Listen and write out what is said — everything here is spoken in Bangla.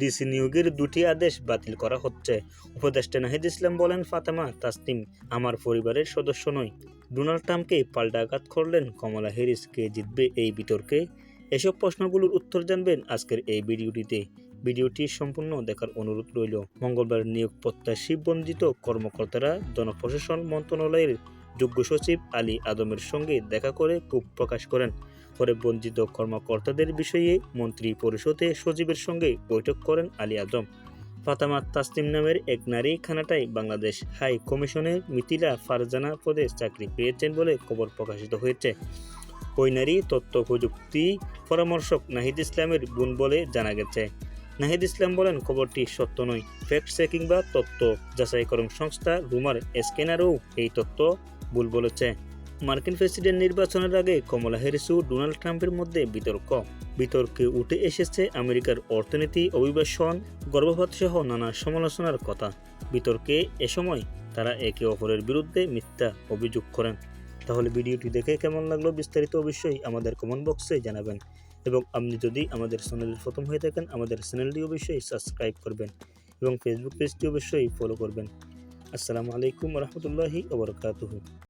ডিসি নিয়োগের 2টি আদেশ বাতিল করা হচ্ছে। উপদেষ্টা নাহিদ ইসলাম বলেন, ফাতেমা তাসনিম আমার পরিবারের সদস্য নয়। ডোনাল্ড ট্রাম্পকে পাল্টাঘাত করলেন কমলা হ্যারিস, কে জিতবে এই বিতর্কে? এসব প্রশ্নগুলোর উত্তর জানবেন আজকের এই ভিডিওটিতে। ভিডিওটি সম্পূর্ণ দেখার অনুরোধ রইল। মঙ্গলবার নিয়োগ প্রত্যাশী বঞ্চিত কর্মকর্তারা জনপ্রশাসন মন্ত্রণালয়ের যোগ্য সচিব আলী আদমের সঙ্গে দেখা করে ক্ষোভ প্রকাশ করেন। পরে বঞ্চিত কর্মকর্তাদের বিষয়ে মন্ত্রী পরিষদে সচিবের সঙ্গে বৈঠক করেন আলী আদম। ফাতেমা তাসনিম নামের এক নারী কানাডায় বাংলাদেশ হাই কমিশনের মিথিলা ফারজানা পদে চাকরি পেয়েছেন বলে খবর প্রকাশিত হয়েছে। ওই নারী তথ্য প্রযুক্তি পরামর্শক নাহিদ ইসলামের বোন বলে জানা গেছে। নাহিদ ইসলাম বলেন, খবরটি সত্য নয়। ফ্যাক্ট চেকিং বা তথ্য যাচাইকরণ সংস্থা রুমার স্ক্যানারও এই তথ্য ভুল বলেছে। মার্কিন প্রেসিডেন্ট নির্বাচনের আগে কমলা হ্যারিস ও ডোনাল্ড ট্রাম্পের মধ্যে বিতর্কে উঠে এসেছে আমেরিকার অর্থনীতি, অভিবাসন, গর্ভপাত সহ নানা সমালোচনার কথা। বিতর্কে এ সময় তারা একে অপরের বিরুদ্ধে মিথ্যা অভিযোগ করেন। তাহলে ভিডিওটি দেখে কেমন লাগলো বিস্তারিত অবশ্যই আমাদের কমেন্ট বক্সে জানাবেন, এবং আপনি যদি আমাদের চ্যানেলের প্রথম হয়ে থাকেন আমাদের চ্যানেলটি অবশ্যই সাবস্ক্রাইব করবেন এবং ফেসবুক পেজটি অবশ্যই ফলো করবেন। আসসালামু আলাইকুম রহমতুল্লাহি ওয়া বারাকাতুহু।